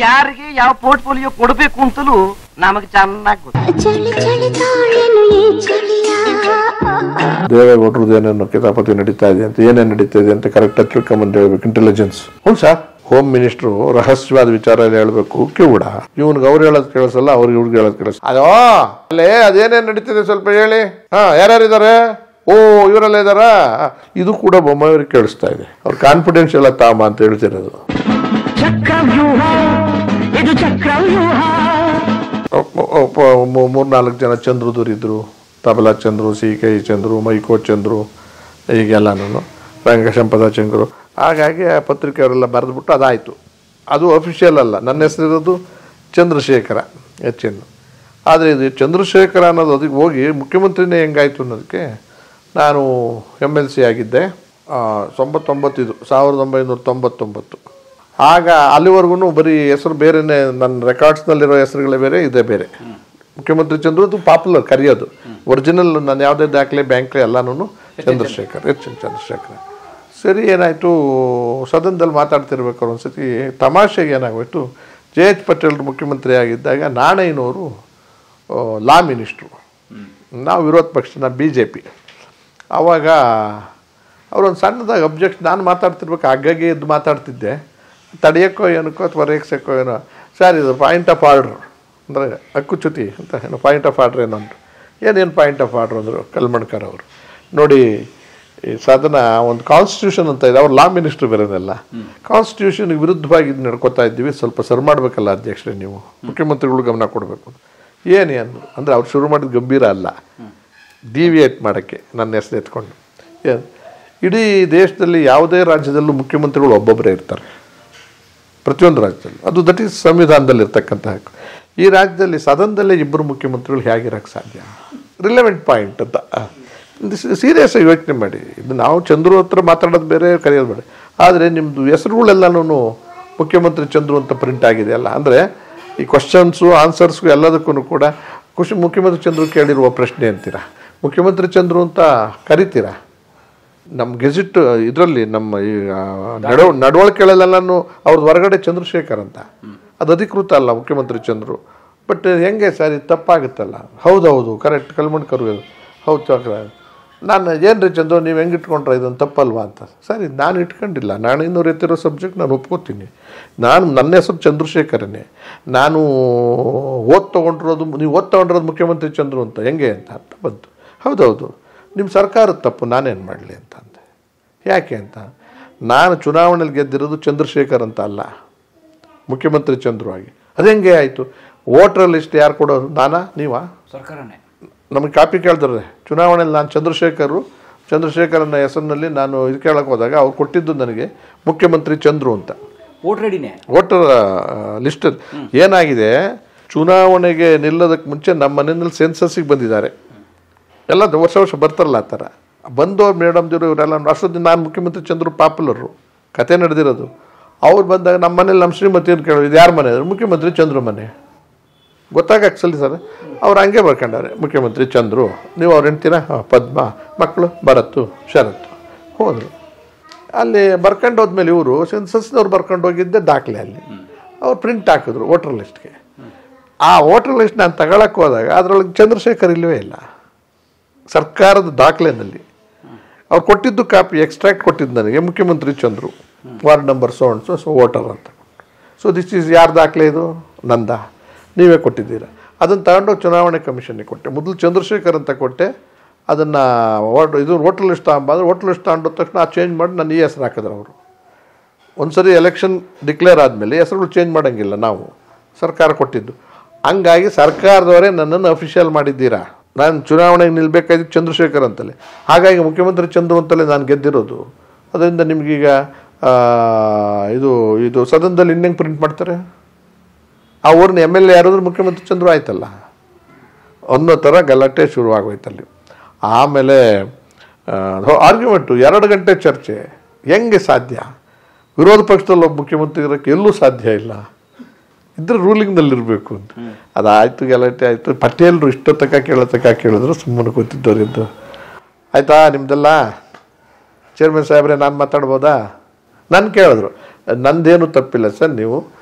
ಯಾರಿಗೆ ಯಾವ ಪೋರ್ಟ್ಫೋಲಿಯೋ ಕೊಡಬೇಕು ಅಂತಲೂ ನಮಗೆ ಚೆನ್ನಾಗಿ ಗೊತ್ತು. ದೇವೇಗೌಡರದ್ದು ಏನೇನು ಕಿತಾಪತಿ ನಡೀತಾ ಇದೆ ಅಂತ ಏನೇನು ನಡೀತಾ ಇದೆ ಅಂತ ಕರೆಕ್ಟಾಗಿ ತಿಳ್ಕೊಂಬಂದು ಹೇಳ್ಬೇಕು. ಇಂಟೆಲಿಜೆನ್ಸ್ ಹೌದು ಸರ್. ಹೋಮ್ ಮಿನಿಸ್ಟ್ರು ರಹಸ್ಯವಾದ ವಿಚಾರ ಎಲ್ಲ ಹೇಳ್ಬೇಕು. ಕಿವುಡ ಇವ್ನಿಗೆ ಅವ್ರು ಹೇಳೋದು ಕೇಳಿಸಲ್ಲ, ಅವ್ರಿಗೆ ಇವ್ರಿಗೆ ಹೇಳೋದು ಕೇಳಿಸ. ಅದೋ ಅಲ್ಲೇ ಅದೇನೇನು ನಡೀತಿದೆ ಸ್ವಲ್ಪ ಹೇಳಿ. ಯಾರ್ಯಾರಿದ್ದಾರೆ? ಓ ಇವರೆಲ್ಲ ಇದ್ದಾರಾ? ಇದು ಕೂಡ ಬೊಮ್ಮಾಯಿಯವ್ರಿಗೆ ಕೇಳಿಸ್ತಾ ಇದೆ. ಅವ್ರು ಕಾನ್ಫಿಡೆನ್ಷಿಯಲ್ ತಾಮ ಅಂತ ಹೇಳ್ತಿರೋದು. ಮೂರ್ನಾಲ್ಕು ಜನ ಚಂದ್ರದೂರಿದ್ರು. ತಬಲಾ ಚಂದ್ರು, ಸಿ.ಕೆ. ಚಂದ್ರು, ಮೈಕೋ ಚಂದ್ರು, ಹೀಗೆಲ್ಲನೂ ರಂಗಶಂಪದ ಚಂದ್ರು. ಹಾಗಾಗಿ ಆ ಪತ್ರಿಕೆಯವರೆಲ್ಲ ಬರೆದ್ಬಿಟ್ಟು ಅದಾಯಿತು. ಅದು ಅಫಿಷಿಯಲ್ ಅಲ್ಲ. ನನ್ನ ಹೆಸರಿರೋದು ಚಂದ್ರಶೇಖರ ಎಚ್.ಎನ್. ಆದರೆ ಇದು ಚಂದ್ರಶೇಖರ ಅನ್ನೋದು ಅದಕ್ಕೆ ಹೋಗಿ ಮುಖ್ಯಮಂತ್ರಿನೇ ಹೆಂಗಾಯಿತು ಅನ್ನೋದಕ್ಕೆ ನಾನು MLC ಆಗಿದ್ದೆ 1999. ಆಗ ಅಲ್ಲಿವರೆಗೂ ಬರೀ ಹೆಸರು ಬೇರೆಯೇ, ನನ್ನ ರೆಕಾರ್ಡ್ಸ್ನಲ್ಲಿರೋ ಹೆಸರುಗಳೇ ಬೇರೆ, ಇದೇ ಬೇರೆ. ಮುಖ್ಯಮಂತ್ರಿ ಚಂದ್ರು ಅದು ಪಾಪ್ಯುಲರ್ ಕರೆಯೋದು. ಒರಿಜಿನಲ್ ನಾನು ಯಾವುದೇ ದಾಖಲೆ ಬ್ಯಾಂಕ್ಲೆ ಎಲ್ಲನೂ ಚಂದ್ರಶೇಖರ್, ಎಚ್.ಎನ್. ಚಂದ್ರಶೇಖರ. ಸರಿ, ಏನಾಯಿತು, ಸದನದಲ್ಲಿ ಮಾತಾಡ್ತಿರ್ಬೇಕಾದ್ರೆ ಒಂದ್ಸತಿ ತಮಾಷೆಗೆ ಏನಾಗೋಯ್ತು, JH ಪಟೇಲ್ರು ಮುಖ್ಯಮಂತ್ರಿ ಆಗಿದ್ದಾಗ ನಾಣಯ್ಯನವರು ಲಾ ಮಿನಿಸ್ಟ್ರು, ನಾವು ವಿರೋಧ ಪಕ್ಷ, ನಾವು BJP. ಆವಾಗ ಅವರೊಂದು ಸಣ್ಣದಾಗಿ ಅಬ್ಜೆಕ್ಷನ್, ನಾನು ಮಾತಾಡ್ತಿರ್ಬೇಕು ಹಾಗಾಗಿ ಎದ್ದು ಮಾತಾಡ್ತಿದ್ದೆ. ತಡೆಯೋಕ್ಕೋ ಏನಕ್ಕೋ ಅಥವಾ ರೇಕ್ಸೋಕ್ಕೋ ಏನೋ, ಸರ್ ಇದು ಪಾಯಿಂಟ್ ಆಫ್ ಆರ್ಡ್ರ್ ಅಂದರೆ ಹಕ್ಕುಚ್ಯುತಿ ಅಂತ ಏನೋ ಪಾಯಿಂಟ್ ಆಫ್ ಆರ್ಡ್ರ್ ಏನೋ ಅಂದರು. ಏನೇನು ಪಾಯಿಂಟ್ ಆಫ್ ಆರ್ಡ್ರ್ ಅಂದರು ಕಲ್ಮಣ್ಕರ್ ಅವರು. ನೋಡಿ, ಈ ಸದನ ಒಂದು ಕಾನ್ಸ್ಟಿಟ್ಯೂಷನ್ ಅಂತ ಇದೆ, ಅವ್ರು ಲಾ ಮಿನಿಸ್ಟ್ರು ಬೇರೆನೆಲ್ಲ. ಕಾನ್ಸ್ಟಿಟ್ಯೂಷನ್ಗೆ ವಿರುದ್ಧವಾಗಿ ಇದು ನಡ್ಕೋತಾ ಇದ್ದೀವಿ, ಸ್ವಲ್ಪ ಸರಿ ಮಾಡಬೇಕಲ್ಲ ಅಧ್ಯಕ್ಷರೇ, ನೀವು ಮುಖ್ಯಮಂತ್ರಿಗಳು ಗಮನ ಕೊಡಬೇಕು. ಏನೇನು ಅಂದರೆ ಅವ್ರು ಶುರು ಮಾಡಿದ ಗಂಭೀರ ಅಲ್ಲ, ಡಿವಿಯೇಟ್ ಮಾಡೋಕ್ಕೆ ನನ್ನ ಹೆಸರು ಎತ್ಕೊಂಡು. ಏನು, ಇಡೀ ದೇಶದಲ್ಲಿ ಯಾವುದೇ ರಾಜ್ಯದಲ್ಲೂ ಮುಖ್ಯಮಂತ್ರಿಗಳು ಒಬ್ಬೊಬ್ಬರೇ ಇರ್ತಾರೆ, ಪ್ರತಿಯೊಂದು ರಾಜ್ಯದಲ್ಲಿ. ಅದು ದಟ್ ಈಸ್ ಸಂವಿಧಾನದಲ್ಲಿ ಇರ್ತಕ್ಕಂಥ ಹಕ್ಕು. ಈ ರಾಜ್ಯದಲ್ಲಿ ಸದನದಲ್ಲೇ ಇಬ್ಬರು ಮುಖ್ಯಮಂತ್ರಿಗಳು ಹೇಗಿರೋಕ್ಕೆ ಸಾಧ್ಯ? ರಿಲೆವೆಂಟ್ ಪಾಯಿಂಟ್ ಅಂತ ಸೀರಿಯಸ್ ಆಗಿ ಯೋಚನೆ ಮಾಡಿ. ಇದು ನಾವು ಚಂದ್ರು ಹತ್ರ ಮಾತಾಡೋದು ಬೇರೆ, ಕರೆಯೋದು ಬೇರೆ. ಆದರೆ ನಿಮ್ಮದು ಹೆಸರುಗಳೆಲ್ಲನೂ ಮುಖ್ಯಮಂತ್ರಿ ಚಂದ್ರು ಅಂತ ಪ್ರಿಂಟ್ ಆಗಿದೆಯಲ್ಲ, ಅಂದರೆ ಈ ಕ್ವಶನ್ಸು ಆನ್ಸರ್ಸ್ಗೂ ಎಲ್ಲದಕ್ಕೂ ಕೂಡ ಮುಖ್ಯಮಂತ್ರಿ ಚಂದ್ರು ಕೇಳಿರುವ ಪ್ರಶ್ನೆ ಅಂತೀರಾ, ಮುಖ್ಯಮಂತ್ರಿ ಚಂದ್ರು ಅಂತ ಕರಿತೀರಾ. ನಮ್ಮ ಗೆಜೆಟ್ ಇದರಲ್ಲಿ ನಮ್ಮ ಈ ನಡವಳಿಕೆಗಳೆಲ್ಲನೂ ಅವ್ರದ್ದು ಹೊರಗಡೆ ಚಂದ್ರಶೇಖರ್ ಅಂತ, ಅದು ಅಧಿಕೃತ ಅಲ್ಲ ಮುಖ್ಯಮಂತ್ರಿ ಚಂದ್ರು. ಬಟ್ ಹೆಂಗೆ ಸರ್ ಇದು ತಪ್ಪಾಗುತ್ತಲ್ಲ? ಹೌದೌದು ಕರೆಕ್ಟ್, ಕಲ್ಮಣ್ಕರ್ ಹೌದು ಚಕ್ರ. ನಾನು ಏನು ರೀ ಚಂದ್ರು ನೀವು ಹೆಂಗೆ ಇಟ್ಕೊಂಡ್ರೆ ಇದನ್ನು ತಪ್ಪಲ್ವಾ ಅಂತ. ಸರಿ, ನಾನು ಇಟ್ಕೊಂಡಿಲ್ಲ, ನಾನು ಇನ್ನೂರು ಎತ್ತಿರೋ ಸಬ್ಜೆಕ್ಟ್ ನಾನು ಒಪ್ಕೋತೀನಿ. ನನ್ನ ಹೆಸರು ಚಂದ್ರಶೇಖರನೇ. ನಾನು ತೊಗೊಂಡಿರೋದು, ನೀವು ತೊಗೊಂಡಿರೋದು ಮುಖ್ಯಮಂತ್ರಿ ಚಂದ್ರು ಅಂತ ಹೆಂಗೆ ಅಂತ ಬಂತು. ಹೌದೌದು, ನಿಮ್ಮ ಸರ್ಕಾರದ ತಪ್ಪು, ನಾನೇನು ಮಾಡಲಿ ಅಂತ ಅಂದೆ. ಯಾಕೆ ಅಂತ, ನಾನು ಚುನಾವಣೆಯಲ್ಲಿ ಗೆದ್ದಿರೋದು ಚಂದ್ರಶೇಖರ್ ಅಂತ ಅಲ್ಲ, ಮುಖ್ಯಮಂತ್ರಿ ಚಂದ್ರು ಆಗಿ. ಅದು ಹೆಂಗೆ ಆಯಿತು? ವೋಟರ್ ಲಿಸ್ಟ್ ಯಾರು ಕೊಡೋದು, ನಾನಾ ನೀವಾ? ಸರ್ಕಾರನೇ. ನಮಗೆ ಕಾಪಿ ಕೇಳ್ತಾರೆ. ಚುನಾವಣೆಯಲ್ಲಿ ನಾನು ಚಂದ್ರಶೇಖರನ ಹೆಸರಿನಲ್ಲಿ ನಾನು ಇದು ಕೇಳಕ್ಕೆ ಹೋದಾಗ ಅವ್ರು ಕೊಟ್ಟಿದ್ದು ನನಗೆ ಮುಖ್ಯಮಂತ್ರಿ ಚಂದ್ರು ಅಂತ. ವೋಟರ್ ಲಿಸ್ಟ್ ಏನಾಗಿದೆ, ಚುನಾವಣೆಗೆ ನಿಲ್ಲೋದಕ್ಕೆ ಮುಂಚೆ ನಮ್ಮ ಮನೆಯಲ್ಲಿ ಸೆನ್ಸಸ್ಸಿಗೆ ಬಂದಿದ್ದಾರೆ ಎಲ್ಲ, ವರ್ಷ ಬರ್ತಾರಲ್ಲ ಆ ಥರ ಬಂದವ್ರು ಮೇಡಮ್ದಿರು ಇವರೆಲ್ಲ. ಅಷ್ಟೊತ್ತಿಗೆ ನಾನು ಮುಖ್ಯಮಂತ್ರಿ ಚಂದ್ರು ಪಾಪ್ಯುಲರು, ಕತೆ ನಡೆದಿರೋದು. ಅವ್ರು ಬಂದಾಗ ನಮ್ಮ ಮನೇಲಿ ನಮ್ಮ ಶ್ರೀಮತಿಯನ್ನು ಕೇಳೋದು, ಇದು ಯಾರ ಮನೆ ಅಂದರೆ ಮುಖ್ಯಮಂತ್ರಿ ಚಂದ್ರು ಮನೆ. ಗೊತ್ತಾಗಕ್ಕೆ ಸಲ್ಲಿ ಸರ್, ಅವ್ರು ಹಂಗೆ ಬರ್ಕೊಂಡವ್ರೆ ಮುಖ್ಯಮಂತ್ರಿ ಚಂದ್ರು. ನೀವು ಅವ್ರು ಹೆಣ್ತೀರಾ? ಪದ್ಮ, ಮಕ್ಕಳು ಭರತ್ತು, ಶರತ್ತು. ಹೋದರು. ಅಲ್ಲಿ ಬರ್ಕೊಂಡು ಹೋದ್ಮೇಲೆ ಇವರು ಸೆನ್ಸಸ್ನವ್ರು ಬರ್ಕೊಂಡು ಹೋಗಿದ್ದೆ ದಾಖಲೆ, ಅಲ್ಲಿ ಅವ್ರು ಪ್ರಿಂಟ್ ಹಾಕಿದ್ರು ವೋಟರ್ ಲಿಸ್ಟ್ಗೆ. ಆ ವೋಟರ್ ಲಿಸ್ಟ್ ನಾನು ತಗೊಳಕ್ಕೆ ಹೋದಾಗ ಅದರೊಳಗೆ ಚಂದ್ರಶೇಖರ್ ಇಲ್ಲವೇ ಇಲ್ಲ ಸರ್ಕಾರದ ದಾಖಲೆಯಲ್ಲಿ. ಅವ್ರು ಕೊಟ್ಟಿದ್ದು ಕಾಪಿ ಎಕ್ಸ್ಟ್ರಾಕ್ಟ್ ಕೊಟ್ಟಿದ್ದು ನನಗೆ ಮುಖ್ಯಮಂತ್ರಿ Chandru, ward number so voter ಅಂತ. ಸೊ ದಿಸ್ ಈಸ್ ಯಾರ ದಾಖಲೆ ಇದು? ನಂದ, ನೀವೇ ಕೊಟ್ಟಿದ್ದೀರಾ. ಅದನ್ನು ತಗೊಂಡೋಗಿ ಚುನಾವಣೆ ಕಮಿಷನ್ಗೆ ಕೊಟ್ಟೆ. ಮೊದಲು ಚಂದ್ರಶೇಖರ್ ಅಂತ ಕೊಟ್ಟೆ, ಅದನ್ನು ಇದು ವೋಟರ್ ಲಿಸ್ಟ್ ತಗೊಂಬಂದ್ರೆ ವೋಟರ್ ಲಿಸ್ಟ್ ತಗೊಂಡೋದ ತಕ್ಷಣ ಆ ಚೇಂಜ್ ಮಾಡಿ ನನ್ನ ಈ ಹೆಸರು ಹಾಕಿದ್ರು ಅವರು. ಒಂದು ಸರಿ ಎಲೆಕ್ಷನ್ ಡಿಕ್ಲೇರ್ ಆದಮೇಲೆ ಹೆಸರುಗಳು ಚೇಂಜ್ ಮಾಡೋಂಗಿಲ್ಲ, ನಾವು ಸರ್ಕಾರ ಕೊಟ್ಟಿದ್ದು. ಹಂಗಾಗಿ ಸರ್ಕಾರದವರೇ ನನ್ನನ್ನು ಅಫಿಷಿಯಲ್ ಮಾಡಿದ್ದೀರಾ. ನಾನು ಚುನಾವಣೆಗೆ ನಿಲ್ಲಬೇಕಾಗಿದ್ದು ಚಂದ್ರಶೇಖರ್ ಅಂತಲೇ, ಹಾಗಾಗಿ ಮುಖ್ಯಮಂತ್ರಿ ಚಂದ್ರು ಅಂತಲೇ ನಾನು ಗೆದ್ದಿರೋದು. ಅದರಿಂದ ನಿಮಗೀಗ ಇದು ಸದನದಲ್ಲಿ ಇನ್ನೆಂಗೆ ಪ್ರಿಂಟ್ ಮಾಡ್ತಾರೆ? ಆ ಊರಿನ MLA ಯಾರಾದ್ರೂ ಮುಖ್ಯಮಂತ್ರಿ ಚಂದ್ರು ಆಯ್ತಲ್ಲ ಅನ್ನೋ ಥರ ಗಲಾಟೆ ಶುರುವಾಗೋಯ್ತಲ್ಲಿ. ಆಮೇಲೆ ಆರ್ಗ್ಯುಮೆಂಟು 2 ಗಂಟೆ ಚರ್ಚೆ. ಹೆಂಗೆ ಸಾಧ್ಯ? ವಿರೋಧ ಪಕ್ಷದಲ್ಲಿ ಒಬ್ಬ ಮುಖ್ಯಮಂತ್ರಿ ಇರೋಕ್ಕೆ ಎಲ್ಲೂ ಸಾಧ್ಯ ಇಲ್ಲ, ಇದ್ರೆ ರೂಲಿಂಗ್ನಲ್ಲಿರಬೇಕು ಅಂತ. ಅದಾಯಿತು, ಗಲಾಟೆ ಆಯಿತು. ಪಟೇಲರು ಇಷ್ಟೊತ್ತಕ ಕೇಳಿದ್ರು, ಸುಮ್ಮನೆ ಕೂತಿದ್ದವರಿದ್ದು. ಆಯಿತಾ ನಿಮ್ಮದೆಲ್ಲ ಚೇರ್ಮನ್ ಸಾಹೇಬ್ರೆ ನಾನು ಮಾತಾಡ್ಬೋದಾ? ನಾನು ಕೇಳಿದ್ರು, ನಂದೇನು ತಪ್ಪಿಲ್ಲ ಸರ್, ನೀವು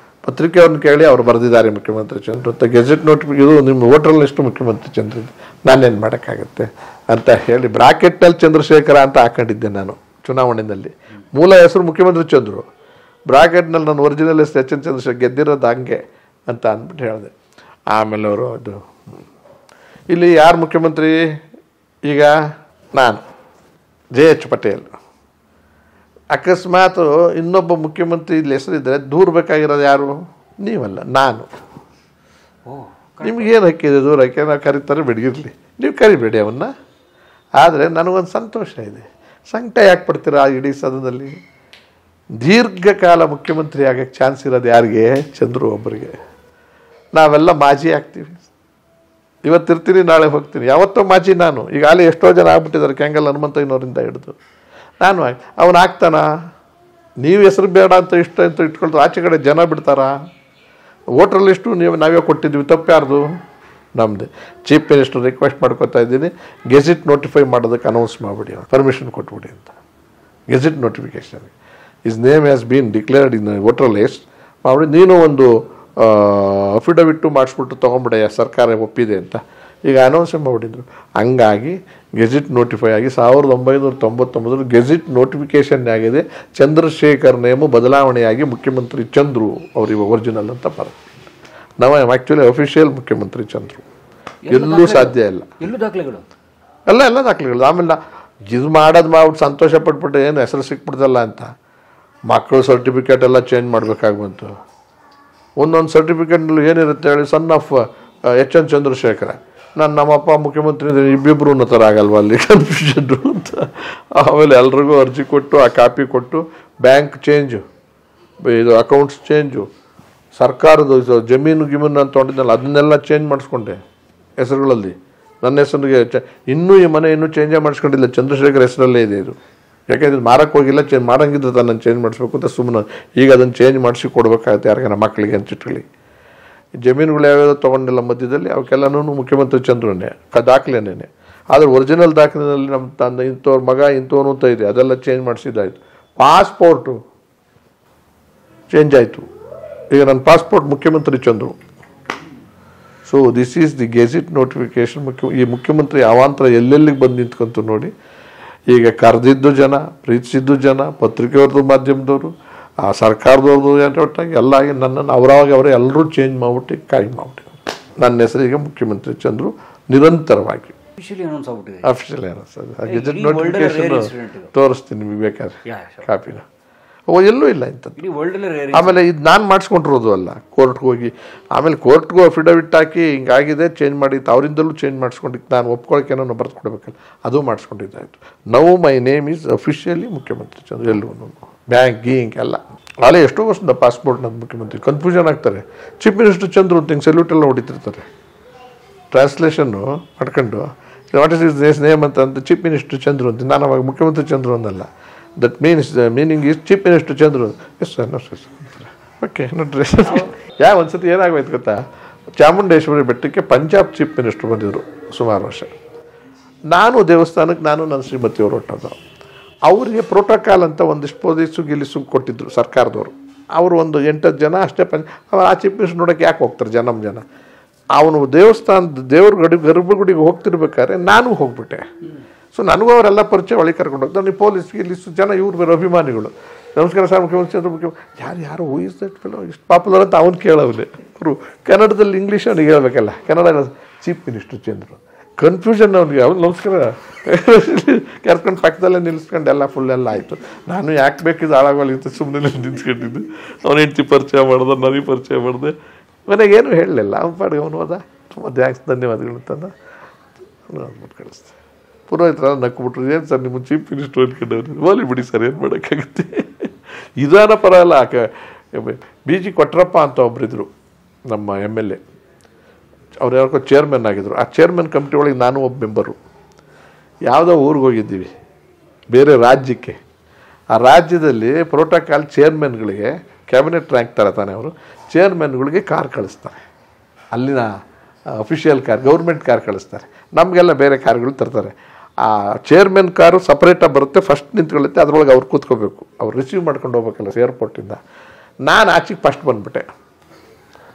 ಪತ್ರಿಕೆಯವ್ರನ್ನ ಕೇಳಿ ಅವ್ರು ಬರೆದಿದ್ದಾರೆ ಮುಖ್ಯಮಂತ್ರಿ ಚಂದ್ರು ಅಂತ. ಗೆಜೆಟ್ ಇದು ನಿಮ್ಮ ವೋಟರ್ ಲಿಸ್ಟು ಮುಖ್ಯಮಂತ್ರಿ ಚಂದ್ರ, ನಾನೇನು ಮಾಡೋಕ್ಕಾಗತ್ತೆ ಅಂತ ಹೇಳಿ ಬ್ರಾಕೆಟ್ನಲ್ಲಿ ಚಂದ್ರಶೇಖರ ಅಂತ ಹಾಕೊಂಡಿದ್ದೆ ನಾನು ಚುನಾವಣೆಯಲ್ಲಿ. ಮೂಲ ಹೆಸರು ಮುಖ್ಯಮಂತ್ರಿ ಚಂದ್ರು, ಬ್ರಾಕೆಟ್ನಲ್ಲಿ ನಾನು ಒರಿಜಿನಲ್ ಹೆಸರು ಎಚ್ ಎನ್ ಚಂದ್ರಶೇಖರ್, ಗೆದ್ದಿರೋದು ಹಂಗೆ ಅಂತ ಅಂದ್ಬಿಟ್ಟು ಹೇಳಿದೆ. ಆಮೇಲೆ ಅವರು ಅದು ಇಲ್ಲಿ ಯಾರು ಮುಖ್ಯಮಂತ್ರಿ ಈಗ? ನಾನು ಜೆ ಎಚ್ ಪಟೇಲ್. ಅಕಸ್ಮಾತ್ ಇನ್ನೊಬ್ಬ ಮುಖ್ಯಮಂತ್ರಿ ಇಲ್ಲಿ ಹೆಸರಿದ್ದರೆ ದೂರಬೇಕಾಗಿರೋದು ಯಾರು? ನೀವಲ್ಲ, ನಾನು. ನಿಮಗೇನು ಹಕ್ಕಿದೆ ದೂರಕ್ಕೆ? ನಾವು ಕರೀತಾರೆ ಬಿಡಿಗಿರಲಿ, ನೀವು ಕರಿಬೇಡಿ ಅವನ್ನ. ಆದರೆ ನನಗೊಂದು ಸಂತೋಷ ಇದೆ, ಸಂಕಟ ಯಾಕೆ ಪಡ್ತೀರಾ ಇಡೀ ಸದನದಲ್ಲಿ? ದೀರ್ಘಕಾಲ ಮುಖ್ಯಮಂತ್ರಿ ಆಗಕ್ಕೆ ಚಾನ್ಸ್ ಇರೋದು ಯಾರಿಗೆ? ಚಂದ್ರು ಒಬ್ಬರಿಗೆ. ನಾವೆಲ್ಲ ಮಾಜಿ ಆಗ್ತೀವಿ. ಇವತ್ತಿರ್ತೀನಿ, ನಾಳೆ ಹೋಗ್ತೀನಿ. ಯಾವತ್ತೋ ಮಾಜಿ ನಾನು. ಈಗ ಅಲ್ಲಿ ಎಷ್ಟೋ ಜನ ಆಗ್ಬಿಟ್ಟಿದ್ದಾರೆ, ಕೆಂಗಲ್ ಹನುಮಂತಯ್ಯನವರಿಂದ ಹಿಡಿದು. ನಾನು ಅವನು ಆಗ್ತಾನ? ನೀವು ಹೆಸರು ಬೇಡ ಅಂತ ಇಷ್ಟ ಅಂತ ಇಟ್ಕೊಳ್ತಾರೆ, ಆಚೆ ಕಡೆ ಜನ ಬಿಡ್ತಾರಾ? ವೋಟರ್ ಲಿಸ್ಟು ನಾವೇ ಕೊಟ್ಟಿದ್ವಿ, ತಪ್ಪ್ಯಾರ್ದು? ನಮ್ಮದು. ಚೀಫ್ ಮಿನಿಸ್ಟರ್ ರಿಕ್ವೆಸ್ಟ್ ಮಾಡ್ಕೊತಾ ಇದ್ದೀನಿ, ಗೆಜೆಟ್ ನೋಟಿಫೈ ಮಾಡೋದಕ್ಕೆ ಅನೌನ್ಸ್ ಮಾಡಿಬಿಡಿ, ಪರ್ಮಿಷನ್ ಕೊಟ್ಬಿಡಿ ಅಂತ. Gazette notification is name has been declared in voter list ಮಾಡಿ ನೀನು ಒಂದು ಅಫಿಡವಿಟ್ಟು ಮಾಡಿಸ್ಬಿಟ್ಟು ತೊಗೊಂಬಿಡ, ಸರ್ಕಾರ ಒಪ್ಪಿದೆ ಅಂತ ಈಗ ಅನೌನ್ಸ್ ಮಾಡಿಬಿಟ್ಟಿದ್ರು. ಹಂಗಾಗಿ ಗೆಜೆಟ್ ನೋಟಿಫೈ ಆಗಿ 1999 ಗೆಜೆಟ್ ನೋಟಿಫಿಕೇಶನ್ ಆಗಿದೆ. ಚಂದ್ರಶೇಖರ್ ನೇಮು ಬದಲಾವಣೆಯಾಗಿ ಮುಖ್ಯಮಂತ್ರಿ ಚಂದ್ರು ಅವರಿವ ಒರಿಜಿನಲ್ ಅಂತ ಬರುತ್ತೆ. ನಾವು ಆ್ಯಕ್ಚುಲಿ ಅಫಿಷಿಯಲ್ ಮುಖ್ಯಮಂತ್ರಿ ಚಂದ್ರು. ಎಲ್ಲೂ ಸಾಧ್ಯ ಇಲ್ಲ, ಎಲ್ಲೂ ದಾಖಲೆಗಳು ಎಲ್ಲ ದಾಖಲೆಗಳು. ಆಮೇಲೆ ಇದು ಮಾಡೋದು ಮಾಡ್ಬಿಟ್ಟು ಸಂತೋಷ ಪಟ್ಬಿಟ್ಟು ಏನು ಹೆಸರು ಸಿಕ್ಬಿಡ್ತಲ್ಲ ಅಂತ ಮಕ್ಕಳು ಸರ್ಟಿಫಿಕೇಟ್ ಎಲ್ಲ ಚೇಂಜ್ ಮಾಡಬೇಕಾಗ್ಬಂತು. ಒಂದೊಂದು ಸರ್ಟಿಫಿಕೇಟ್ನಲ್ಲಿ ಏನಿರುತ್ತೆ ಹೇಳಿ, son of H N Chandrashekhara, ನಮ್ಮಪ್ಪ ಮುಖ್ಯಮಂತ್ರಿ ಇಬ್ಬಿಬ್ರು ಥರ ಆಗಲ್ವ ಅಲ್ಲಿ ಕನ್ಫ್ಯೂಷನ್ ಅಂತ. ಆಮೇಲೆ ಎಲ್ರಿಗೂ ಅರ್ಜಿ ಕೊಟ್ಟು ಆ ಕಾಪಿ ಕೊಟ್ಟು ಬ್ಯಾಂಕ್ ಚೇಂಜು, ಇದು ಅಕೌಂಟ್ಸ್ ಚೇಂಜು, ಸರ್ಕಾರದ ಜಮೀನು ಗಿಮೀನು ಅಂತ ತೊಗೊಂಡಿದ್ದಲ್ಲ ಅದನ್ನೆಲ್ಲ ಚೇಂಜ್ ಮಾಡಿಸ್ಕೊಂಡೆ ಹೆಸರುಗಳಲ್ಲಿ. ನನ್ನ ಹೆಸರಿಗೆ ಇನ್ನೂ ಈ ಮನೆ ಇನ್ನೂ ಚೇಂಜೇ ಮಾಡಿಸ್ಕೊಂಡಿಲ್ಲ, ಚಂದ್ರಶೇಖರ್ ಹೆಸರಲ್ಲೇ ಇದೆ ಇದು. ಯಾಕೆಂದ್ರೆ ಮಾರಕ್ಕೆ ಹೋಗಿಲ್ಲ, ಮಾಡೋಂಗಿದ್ರೆ ನಾನು ಚೇಂಜ್ ಮಾಡಿಸ್ಬೇಕು ಅಂತ ಸುಮ್ಮನೆ ಈಗ ಅದನ್ನು ಚೇಂಜ್ ಮಾಡಿಸಿ ಕೊಡ್ಬೇಕಾಗುತ್ತೆ ಯಾರಿಗಾನ ಮಕ್ಕಳಿಗೆ ಅಂತಿಟ್ಕೊಳ್ಳಿ. ಜಮೀನುಗಳು ಯಾವ್ಯಾವ ತೊಗೊಂಡಿಲ್ಲ ಮಧ್ಯದಲ್ಲಿ ಅವಕ್ಕೆಲ್ಲನೂ ಮುಖ್ಯಮಂತ್ರಿ ಚಂದ್ರನೇ ದಾಖಲೆನೇ. ಆದರೆ ಒರಿಜಿನಲ್ ದಾಖಲೆಯಲ್ಲಿ ನಮ್ಮ ತಂದೆ ಇಂಥವ್ರ ಮಗ ಇಂಥವನು ಅಂತ ಇದೆ, ಅದೆಲ್ಲ ಚೇಂಜ್ ಮಾಡಿಸಿದ್ದಾಯಿತು. ಪಾಸ್ಪೋರ್ಟು ಚೇಂಜ್ ಆಯಿತು, ಈಗ ನನ್ನ ಪಾಸ್ಪೋರ್ಟ್ ಮುಖ್ಯಮಂತ್ರಿ Chandru. So this is the gazette notification. ಈ ಮುಖ್ಯಮಂತ್ರಿ ಅವಾಂತರ ಎಲ್ಲೆಲ್ಲಿಗೆ ಬಂದು ನಿಂತ್ಕೊಂತು ನೋಡಿ. ಈಗ ಕರೆದಿದ್ದು ಜನ, ಪ್ರೀತಿಸಿದ್ದು ಜನ, ಪತ್ರಿಕೆಯವ್ರದ್ದು, ಮಾಧ್ಯಮದವರು, ಆ ಸರ್ಕಾರದವ್ರದ್ದು ಒಟ್ಟಾಗಿ ಎಲ್ಲ ಆಗಿ ನನ್ನನ್ನು ಅವರೇ ಎಲ್ಲರೂ ಚೇಂಜ್ ಮಾಡಿಬಿಟ್ಟು ಕಾಯಿ ಮಾಡಿಬಿಟ್ಟು ನನ್ನ ಹೆಸರಿಗೆ ಮುಖ್ಯಮಂತ್ರಿ ಚಂದ್ರು ನಿರಂತರವಾಗಿ ಅಫಿಷಿಯಲಿ ಅನೌನ್ಸ್. ಗೆಜೆಟ್ ನೋಟಿಫಿಕೇಶನ್ ತೋರಿಸ್ತೀನಿ ನಿಮಗೆ ಬೇಕಾದ್ರೆ ಕಾಪಿನ. ಎಲ್ಲೂ ಇಲ್ಲ ಇಂಥದ್ದು. ಆಮೇಲೆ ಇದು ನಾನು ಮಾಡಿಸ್ಕೊಂಡಿರೋದು ಅಲ್ಲ, ಕೋರ್ಟ್ಗೆ ಹೋಗಿ ಆಮೇಲೆ ಕೋರ್ಟ್ಗೂ ಅಫಿಡವಿಟ್ ಹಾಕಿ ಹಿಂಗಾಗಿದೆ ಚೇಂಜ್ ಮಾಡಿತ್ತು, ಅವರಿಂದಲೂ ಚೇಂಜ್ ಮಾಡಿಸ್ಕೊಂಡಿತ್ತು. ನಾನು ಒಪ್ಕೊಳಕ್ಕೇನೋ ಬರೆದು ಕೊಡಬೇಕಲ್ಲ, ಅದು ಮಾಡಿಸ್ಕೊಂಡಿದ್ದಾಯಿತು. Now my name is officially ಮುಖ್ಯಮಂತ್ರಿ ಚಂದ್ರ. ಎಲ್ಲೂ ಬ್ಯಾಂಕ್ ಗೀಂಕ್ ಎಲ್ಲ ಅಲ್ಲೇ ಎಷ್ಟೋ ವರ್ಷದ ಪಾಸ್ಪೋರ್ಟ್ ನನ್ನ ಮುಖ್ಯಮಂತ್ರಿ ಕನ್ಫ್ಯೂಷನ್ ಆಗ್ತಾರೆ. ಚೀಫ್ ಮಿನಿಸ್ಟರ್ ಚಂದ್ರು ಅಂತ ಹಿಂಗೆ ಸೆಲ್ಯೂಟ್ ಎಲ್ಲ ಹೊಡಿತಿರ್ತಾರೆ, ಟ್ರಾನ್ಸ್ಲೇಷನ್ನು ಮಾಡ್ಕೊಂಡು ವಾಟ್ ಇಸ್ ಇಸ್ ನೇಮ್ ಅಂತ ಚೀಫ್ ಮಿನಿಸ್ಟರ್ ಚಂದ್ರು ಅಂತ. ನಾನು ಅವಾಗ ಮುಖ್ಯಮಂತ್ರಿ ಚಂದ್ರು ಅನ್ನಲ್ಲ. That means the meaning is chief minister Chandru. Yes sir, okay ನೋಡ್ರಿ. ಒಂದ್ಸತಿ ಏನಾಗೋಯ್ತು ಗೊತ್ತಾ, ಚಾಮುಂಡೇಶ್ವರಿ ಬೆಟ್ಟಕ್ಕೆ ಪಂಜಾಬ್ ಚೀಫ್ ಮಿನಿಸ್ಟರ್ ಬಂದಿದ್ರು ಸುಮಾರು ವರ್ಷ. ನಾನು ದೇವಸ್ಥಾನಕ್ಕೆ ನನ್ನ ಶ್ರೀಮತಿಯವರು ಹೊಟ್ಟದ್ದು. ಅವರಿಗೆ ಪ್ರೋಟೋಕಾಲ್ ಅಂತ ಒಂದಿಷ್ಟು ಪೊಲೀಸು ಗಿಲಿಸು ಕೊಟ್ಟಿದ್ರು ಸರ್ಕಾರದವರು. ಅವರು ಒಂದು 8 ಜನ ಅಷ್ಟೇ ಆ ಚೀಫ್ ಮಿನಿಸ್ಟರ್ ನೋಡೋಕ್ಕೆ ಯಾಕೆ ಹೋಗ್ತಾರೆ ಜನ. ಅವನು ದೇವ್ರ ಗರ್ಭಗುಡಿಗೆ ಹೋಗ್ತಿರ್ಬೇಕಾದ್ರೆ ನಾನು ಹೋಗ್ಬಿಟ್ಟೆ. ಸೊ ನನಗೂ ಅವರೆಲ್ಲ ಪರಿಚಯ ಒಳಗೆ ಕರ್ಕೊಂಡು ಹೋಗ್ತಾರೆ. ನೀವು ಪೊಲೀಸ್ ಗಿಲಿಸು ಜನ ಇವ್ರು ಬೇರೆ ಅಭಿಮಾನಿಗಳು. ನಮಸ್ಕಾರ ಸರ್ ಮುಖ್ಯಮಂತ್ರಿ ಯಾರು ಹೂ ಇಸ್ ದಟ್ ಫೆಲೋ, ಇಷ್ಟು ಪಾಪ್ಯುಲರ್ ಅಂತ ಅವ್ನು ಕೇಳೋವ್ರೆ. ಅವರು ಕನ್ನಡದಲ್ಲಿ ಇಂಗ್ಲೀಷ್ ಅವನಿಗೆ ಹೇಳ್ಬೇಕಲ್ಲ, Kannada chief minister Chandru. Confusion ಅವನಿಗೆ. ಅವ್ನು ನಮಸ್ಕಾರ ಕರ್ಕೊಂಡು ಪಕ್ಕದಲ್ಲೇ ನಿಲ್ಲಿಸ್ಕೊಂಡು ಎಲ್ಲ ಫುಲ್ ಎಲ್ಲ ಆಯಿತು. ನಾನು ಯಾಕೆ ಬೇಕಿದ್ದು ಹಾಳಾಗೋಲಿ ಅಂತ ಸುಮ್ಮನೆ ನಿಂತ್ಕೊಂಡಿದ್ದು. ಅವನ ಹೆಂಡತಿ ಪರಿಚಯ ಮಾಡಿದೆ, ನನಗೆ ಪರಿಚಯ ಮಾಡಿದೆ. ಮನೆಗೇನು ಹೇಳಲಿಲ್ಲ, ಅವ್ನ ಪಾಡಿಗೆ ಅವನು ಹೋದ. ತುಂಬ ಥ್ಯಾಂಕ್ಸ್, ಧನ್ಯವಾದಗಳು ಅಂತಂದ ಅಂದ್ಬಿಟ್ಟು ಕಳಿಸ್ದೆ. ಪುರೋಹಿತರ ನಕ್ಬಿಟ್ರು, ಏನು ಸರ್ ನಿಮ್ಮ ಚೀಫ್ ಮಿನಿಸ್ಟರ್ ಅಂದ್ಕೊಂಡವ್ರು, ಹೋಲಿ ಬಿಡಿ ಸರ್, ಏನು ಮಾಡೋಕ್ಕಾಗುತ್ತೆ. ಇದಾನ ಪರಲ್ಲ. BG ಕೊಟ್ರಪ್ಪ ಅಂತ ಒಬ್ಬರಿದ್ರು ನಮ್ಮ MLA, ಅವ್ರು ಯಾರಿಗೋ ಚೇರ್ಮನ್ ಆಗಿದ್ರು. ಆ ಚೇರ್ಮನ್ ಕಮಿಟಿ ಒಳಗೆ ನಾನು ಒಬ್ಬ ಮೆಂಬರು. ಯಾವುದೋ ಊರಿಗೆ ಹೋಗಿದ್ದೀವಿ ಬೇರೆ ರಾಜ್ಯಕ್ಕೆ. ಆ ರಾಜ್ಯದಲ್ಲಿ ಪ್ರೋಟೋಕಾಲ್ ಚೇರ್ಮನ್ಗಳಿಗೆ ಕ್ಯಾಬಿನೆಟ್ ರ್ಯಾಂಕ್ ಥರ ತಾನೆ ಅವರು ಚೇರ್ಮನ್ಗಳಿಗೆ ಕಾರ್ ಕಳಿಸ್ತಾರೆ. ಅಲ್ಲಿನ ಅಫಿಷಿಯಲ್ ಕಾರ್, ಗೌರ್ಮೆಂಟ್ ಕಾರ್ ಕಳಿಸ್ತಾರೆ. ನಮಗೆಲ್ಲ ಬೇರೆ ಕಾರ್ಗಳು ತರ್ತಾರೆ. ಆ ಚೇರ್ಮನ್ ಕಾರು ಸಪ್ರೇಟಾಗಿ ಬರುತ್ತೆ, ಫಸ್ಟ್ ನಿಂತ್ಕೊಳ್ಳುತ್ತೆ, ಅದರೊಳಗೆ ಅವ್ರು ಕೂತ್ಕೋಬೇಕು. ಅವ್ರು ರಿಸೀವ್ ಮಾಡ್ಕೊಂಡು ಹೋಗ್ಬೇಕಲ್ಲ ಏರ್ಪೋರ್ಟಿಂದ. ನಾನು ಆಚೆಗೆ ಫಸ್ಟ್ ಬಂದುಬಿಟ್ಟೆ.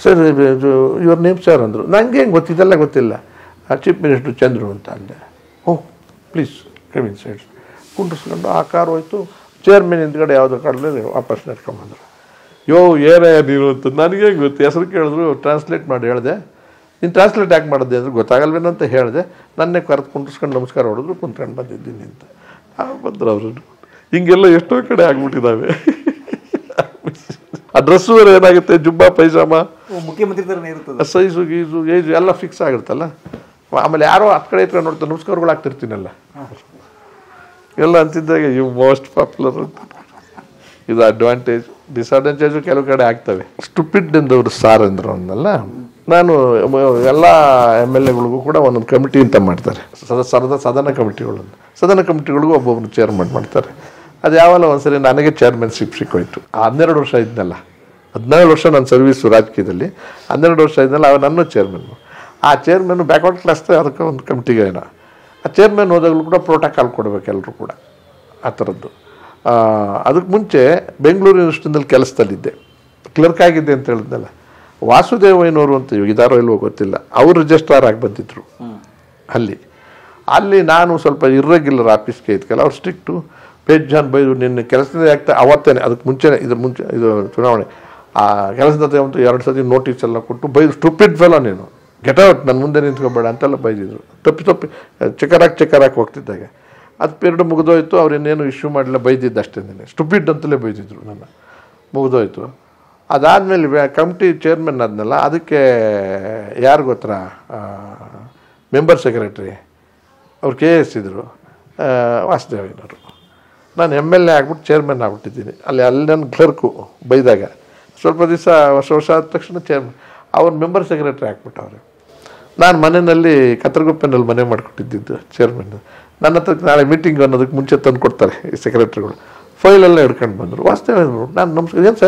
ಸರ್ ಯುವರ್ ನೇಮ್ ಸರ್ ಅಂದರು. ನನಗೆ ಹೆಂಗೆ ಗೊತ್ತಿದ್ದೆಲ್ಲ ಗೊತ್ತಿಲ್ಲ. ಚೀಫ್ ಮಿನಿಸ್ಟರ್ ಚಂದ್ರು ಅಂತ ಅಂದೆ. ಓಹ್ ಪ್ಲೀಸ್ ಕಮಿನ್ ಸೈಡ್ ಕುಂಡಿಸ್ಕೊಂಡು ಆ ಕಾರ್ ಹೋಯ್ತು. ಚೇರ್ಮನ್ ಹಿಂದ್ಗಡೆ ಯಾವುದೋ ಕಾಡಲ್ಲಿ ವಾಪಸ್ ನಡ್ಕೊಂಬಂದರು. ಏನೇ ನೀನು ಅಂತ ನನಗೆ ಗೊತ್ತು. ಹೆಸರು ಕೇಳಿದ್ರು, ಟ್ರಾನ್ಸ್ಲೇಟ್ ಮಾಡಿ ಹೇಳಿದೆ. ನೀನು ಟ್ರಾನ್ಸ್ಲೇಟ್ ಯಾಕೆ ಮಾಡಿದೆ ಅಂದರೆ ಗೊತ್ತಾಗಲ್ವೇನೋ ಅಂತ ಹೇಳಿದೆ. ನನ್ನೇ ಕರೆದು ಕುಂಡಿಸ್ಕೊಂಡು ನಮಸ್ಕಾರ ಹೊಡೆದ್ರು, ಕುಂತ್ಕೊಂಡು ಬಂದಿದ್ದೀನಿ ಅಂತ ಬಂದರು ಅವರು. ಹಿಂಗೆಲ್ಲ ಎಷ್ಟೋ ಕಡೆ ಆಗ್ಬಿಟ್ಟಿದ್ದಾವೆ. ಆ ಡ್ರೆಸ್ಸು ಬೇರೆ ಏನಾಗುತ್ತೆ, ಜುಬ್ಬಾ ಪೈಜಾಮ ಮುಖ್ಯಮಂತ್ರಿ ಥರನೇ ಇರ್ತದೆ, ಸೈಜು ಗೀಜು ಏಜು ಎಲ್ಲ ಫಿಕ್ಸ್ ಆಗಿರುತ್ತಲ್ಲ. ಆಮೇಲೆ ಯಾರೋ ಹತ್ತು ಕಡೆ ಇಟ್ಕೊಂಡು ನೋಡ್ತಾರೆ, ನಮಸ್ಕಾರಗಳು ಆಗ್ತಿರ್ತೀನಲ್ಲ ಎಲ್ಲ ಅಂತಿದ್ದಾಗ ಇವು ಮೋಸ್ಟ್ ಪಾಪ್ಯುಲರ್ ಅಂತ. ಇದು ಅಡ್ವಾಂಟೇಜ್. ಡಿಸ್ಅಡ್ವಾಂಟೇಜು ಕೆಲವು ಕಡೆ ಆಗ್ತವೆ. ಸ್ಟುಪಿಡ್ ಎಂದವರು ಸಾರ್ ಅಂದರು ಅನ್ನಲ್ಲ. ನಾನು ಎಲ್ಲ MLAಗಳಿಗೂ ಕೂಡ ಒಂದೊಂದು ಕಮಿಟಿ ಅಂತ ಮಾಡ್ತಾರೆ, ಸದನ ಕಮಿಟಿಗಳನ್ನು. ಸದನ ಕಮಿಟಿಗಳಿಗೂ ಒಬ್ಬೊಬ್ಬರು ಚೇರ್ಮನ್ ಮಾಡ್ತಾರೆ. ಅದು ಯಾವಲ್ಲ ಒಂದ್ಸರಿ ನನಗೆ ಚೇರ್ಮನ್ಶಿಪ್ ಸಿಕ್ಕೋಯ್ತು. 12 ವರ್ಷ ಇದ್ನಲ್ಲ, 17 ವರ್ಷ ನನ್ನ ಸರ್ವೀಸು ರಾಜಕೀಯದಲ್ಲಿ. 12 ವರ್ಷ ಇದ್ನಲ್ಲ, ಅವ ನನ್ನ ಚೇರ್ಮನ್ನು. ಆ ಚೇರ್ಮನ್ನು ಬ್ಯಾಕ್ವರ್ಡ್ ಕ್ಲಾಸ್ ಅದಕ್ಕೆ ಒಂದು ಕಮಿಟಿಗೆ ಏನೋ ಆ ಚೇರ್ಮನ್ ಹೋದಾಗಲೂ ಕೂಡ ಪ್ರೋಟೋಕಾಲ್ ಕೊಡಬೇಕು ಎಲ್ಲರೂ ಕೂಡ ಆ ಥರದ್ದು. ಅದಕ್ಕೆ ಮುಂಚೆ ಬೆಂಗಳೂರು ಯೂನಿವರ್ಸಿಟಿನಲ್ಲಿ ಕೆಲಸದಲ್ಲಿದ್ದೆ, ಕ್ಲರ್ಕ್ ಆಗಿದ್ದೆ ಅಂತ ಹೇಳಿದ್ನಲ್ಲ. ವಾಸುದೇವಯ್ಯನವರು ಅಂತ ಇದಾರೋ ಇಲ್ವೋ ಗೊತ್ತಿಲ್ಲ, ಅವರು ರಿಜಿಸ್ಟ್ರಾರ್ ಆಗಿ ಬಂದಿದ್ದರು ಅಲ್ಲಿ. ನಾನು ಸ್ವಲ್ಪ ಇರ್ರೆಗ್ಯುಲರ್ ಆಫೀಸ್ಗೆ ಇದ್ಕಲ್ಲ, ಅವ್ರು ಸ್ಟ್ರಿಕ್ಟು. ಬೇಜಾನ್ ಬೈದು ನಿನ್ನ ಕೆಲಸದಿಂದ ಆಗ್ತಾ ಅವತ್ತೇನೆ, ಅದಕ್ಕೆ ಮುಂಚೆನೇ ಇದು ಚುನಾವಣೆ ಆ ಕೆಲಸದ ಒಂದು 2 ಸತಿ ನೋಟಿಸ್ ಎಲ್ಲ ಕೊಟ್ಟು ಬೈದು, ಸ್ಟುಪಿಡ್ ಫೆಲೋ ನೀನು, ಗೆಟ್ ಔಟ್, ನನ್ನ ಮುಂದೆ ನಿಂತ್ಕೊಬೇಡ ಅಂತೆಲ್ಲ ಬೈದಿದ್ರು. ತಪ್ಪಿ ಚೆಕರಾಕಿ ಹೋಗ್ತಿದ್ದಾಗ ಅದು ಪೀರಿಯಡ್ ಮುಗಿದೋಯ್ತು. ಅವ್ರು ಇನ್ನೇನು ಇಶ್ಯೂ ಮಾಡಲಿಲ್ಲ, ಬೈದಿದ್ದು ಅಷ್ಟೇ. ಸ್ಟುಪಿಡ್ ಅಂತಲೇ ಬೈದಿದ್ರು ನನ್ನ. ಮುಗಿದೋಯ್ತು. ಅದಾದಮೇಲೆ ಕಮಿಟಿ ಚೇರ್ಮನ್ ಆದ್ನಲ್ಲ, ಅದಕ್ಕೆ ಯಾರು ಗೊತ್ತಾ, ಮೆಂಬರ್ ಸೆಕ್ರೆಟ್ರಿ ಅವ್ರು KS ಇದ್ದರು, ವಾಸುದೇವಯ್ಯನವರು. ನಾನು MLA ಆಗ್ಬಿಟ್ಟು ಚೇರ್ಮನ್ ಆಗ್ಬಿಟ್ಟಿದ್ದೀನಿ. ಅಲ್ಲಿ ನನ್ನ ಕ್ಲರ್ಕು ಬೈದಾಗ ಸ್ವಲ್ಪ ದಿವಸ ವರ್ಷ ಆದ ತಕ್ಷಣ ಚೇರ್ಮನ್ ಅವ್ರ ಮೆಂಬರ್ ಸೆಕ್ರೆಟ್ರಿ ಹಾಕ್ಬಿಟ್ಟವ್ರೆ. ನಾನು ಮನೆಯಲ್ಲಿ ಕತ್ರಗುಪ್ಪೆನಲ್ಲಿ ಮನೆ ಮಾಡಿಕೊಟ್ಟಿದ್ದು ಚೇರ್ಮನ್. ನನ್ನ ಹತ್ರ ನಾಳೆ ಮೀಟಿಂಗ್ ಅನ್ನೋದಕ್ಕೆ ಮುಂಚೆ ತಂದು ಕೊಡ್ತಾರೆ ಈ ಸೆಕ್ರೆಟ್ರಿಗಳು. ಫೈಲೆಲ್ಲ ಹಿಡ್ಕೊಂಡು ಬಂದರು. ವಾಸ್ತವ ನಾನು ನಮಸ್ಕಾರ, ಏನು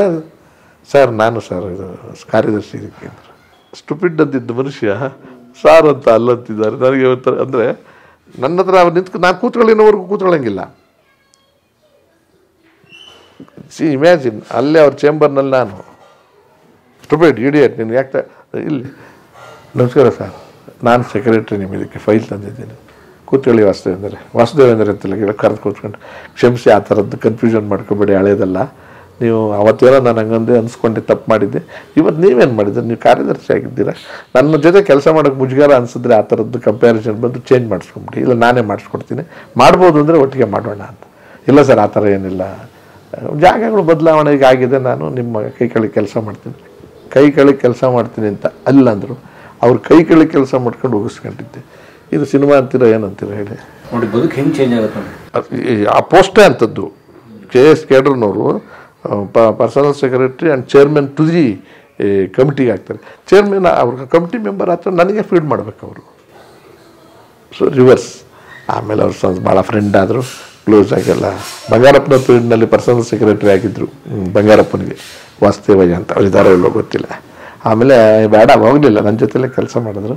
ಸರ್ ನಾನು ಸರ್ ಇದು ಕಾರ್ಯದರ್ಶಿ ಇದಕ್ಕೆ ಅಂದರು. ಸ್ಟುಪಿಡ್ ಅಂತಿದ್ದು ಮನುಷ್ಯ ಸಾರ್ ಅಂತ ಅಲ್ಲಂತಿದ್ದಾರೆ. ನನಗೆ ಒಂಥರ ಅಂದರೆ ನನ್ನ ಹತ್ರ ಅವ್ರು ನಾನು ಕೂತ್ಕೊಳ್ಳಿನವರೆಗೂ ಕೂತ್ಕೊಳ್ಳೋಂಗಿಲ್ಲ. ಇಮ್ಯಾಜಿನ್, ಅಲ್ಲೇ ಅವ್ರ ಚೇಂಬರ್ನಲ್ಲಿ ನಾನು ಸ್ಟುಪಿಡ್ ಇಡಿಯಟ್, ನೀನು ಯಾಕೆ ಇಲ್ಲಿ ನಮಸ್ಕಾರ ಸರ್, ನಾನು ಸೆಕ್ರೆಟ್ರಿ, ನಿಮ್ಮ ಇದಕ್ಕೆ ಫೈಲ್ ತಂದಿದ್ದೀನಿ, ಕೂತ್ಕೊಳ್ಳಿ ವಾಸುದೇವೇಂದ್ರ ಅಂತೆಲ್ಲ ಕರೆದು ಕೂತ್ಕೊಂಡು, ಕ್ಷಮಿಸಿ ಆ ಥರದ್ದು ಕನ್ಫ್ಯೂಷನ್ ಮಾಡ್ಕೊಬೇಡಿ, ಹಳೇದಲ್ಲ. ನೀವು ಅವತ್ತೇನೋ ನಾನು ಹಂಗಂದೆ ಅನ್ಸ್ಕೊಂಡೆ, ತಪ್ಪು ಮಾಡಿದ್ದೆ. ಇವತ್ತು ನೀವೇನು ಮಾಡಿದ್ರೆ, ನೀವು ಕಾರ್ಯದರ್ಶಿ ಆಗಿದ್ದೀರಾ, ನನ್ನ ಜೊತೆ ಕೆಲಸ ಮಾಡೋಕ್ಕೆ ಮುಜುಗಾರ ಅನಿಸಿದ್ರೆ ಆ ಥರದ್ದು ಕಂಪ್ಯಾರಿಸನ್ ಬಂದು ಚೇಂಜ್ ಮಾಡಿಸ್ಕೊಂಬಿಡಿ, ಇಲ್ಲ ನಾನೇ ಮಾಡಿಸ್ಕೊಡ್ತೀನಿ, ಮಾಡ್ಬೋದು ಅಂದರೆ ಒಟ್ಟಿಗೆ ಮಾಡೋಣ ಅಂತ. ಇಲ್ಲ ಸರ್ ಆ ಥರ ಏನಿಲ್ಲ, ಜಾಗಗಳು ಬದಲಾವಣೆ ಈಗ ಆಗಿದೆ, ನಾನು ನಿಮ್ಮ ಕೈ ಕೆಳಗೆ ಕೆಲಸ ಮಾಡ್ತೀನಿ ಅಂತ ಅಲ್ಲ ಅಂದರು. ಅವ್ರು ಕೈ ಕೆಳಗೆ ಕೆಲಸ ಮಾಡ್ಕೊಂಡು ಹೋಗಿಸ್ಕೊಂಡಿದ್ದೆ. ಇದು ಸಿನಿಮಾ ಅಂತೀರೋ ಏನಂತೀರೋ ಹೇಳಿ ನೋಡಿ, ಬದುಕು ಹೆಂಗೆ ಚೇಂಜ್ ಆಗುತ್ತೆ. ಆ ಪೋಸ್ಟೇ ಅಂಥದ್ದು. KS ಕೇಡ್ರನವರು personal secretary and chairman to the ಕಮಿಟಿಗೆ ಆಗ್ತಾರೆ. ಚೇರ್ಮನ್ ಅವ್ರಿಗೆ ಕಮಿಟಿ ಮೆಂಬರ್ ಹತ್ರ ನನಗೆ ಫೀಡ್ ಮಾಡಬೇಕು ಅವರು. So reverse. ಆಮೇಲೆ ಅವ್ರು ಸ್ವಲ್ಪ ಭಾಳ ಫ್ರೆಂಡ್ ಆದರು, ಕ್ಲೋಸ್ ಆಗೆಲ್ಲ. ಬಂಗಾರಪ್ಪನ ಪೀರಿಯಡ್ನಲ್ಲಿ ಪರ್ಸನಲ್ ಸೆಕ್ರೆಟರಿ ಆಗಿದ್ದರು ಬಂಗಾರಪ್ಪನಿಗೆ, ವಾಸುದೇವಯ್ಯ ಅಂತ. ಅವ್ರು ಇದಾರೋ ಇಲ್ಲೋ ಗೊತ್ತಿಲ್ಲ. ಆಮೇಲೆ ಬೇಡ ಹೋಗಲಿಲ್ಲ, ನನ್ನ ಜೊತೆಲೇ ಕೆಲಸ ಮಾಡಿದ್ರು.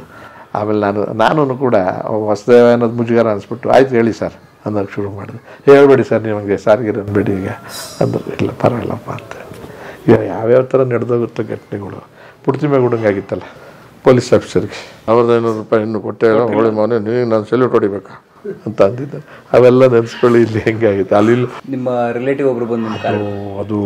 ಆಮೇಲೆ ನಾನು ಕೂಡ ವಾಸುದೇವಯ್ಯ ಅನ್ನೋದು ಮುಜುಗಾರ ಅನಿಸ್ಬಿಟ್ಟು, ಆಯ್ತು ಹೇಳಿ ಸರ್ ಅನ್ನೋಕ್ಕೆ ಶುರು ಮಾಡಿದೆ. ಹೇಳ್ಬೇಡಿ ಸರ್ ನಿಮಗೆ ಸಾರಿಗೆ ಅನ್ಬೇಡಿ ಈಗ ಅಂದ್ರೆ, ಇಲ್ಲ ಪರವಾಗಿಲ್ಲಪ್ಪ ಅಂತ. ಈಗ ಯಾವ್ಯಾವ ಥರ ನಡೆದೋಗುತ್ತೋ ಘಟನೆಗಳು. ಪುಡ್ತಿಮೇಗೂಡಂಗಾಗಿತ್ತಲ್ಲ ಪೊಲೀಸ್ ಆಫೀಸರ್ಗೆ, ಅವ್ರದ್ದು 500 ರೂಪಾಯಿ ಇನ್ನು ಕೊಟ್ಟೆ, ಹೋಳಿ ಮನೆ ನೀವು ನಾನು ಸೆಲ್ಯೂಟ್ ಹೊಡಿಬೇಕಾ ಅಂತ ಅಂದಿದ್ದೆ. ಅವೆಲ್ಲ ನೆನೆಸ್ಕೊಳ್ಳಿ ಇಲ್ಲಿ ಹೆಂಗೆ ಆಗಿದೆ. ಅಲ್ಲಿ ನಿಮ್ಮ ರಿಲೇಟಿವ್ ಒಬ್ರು ಬಂದು ಅದು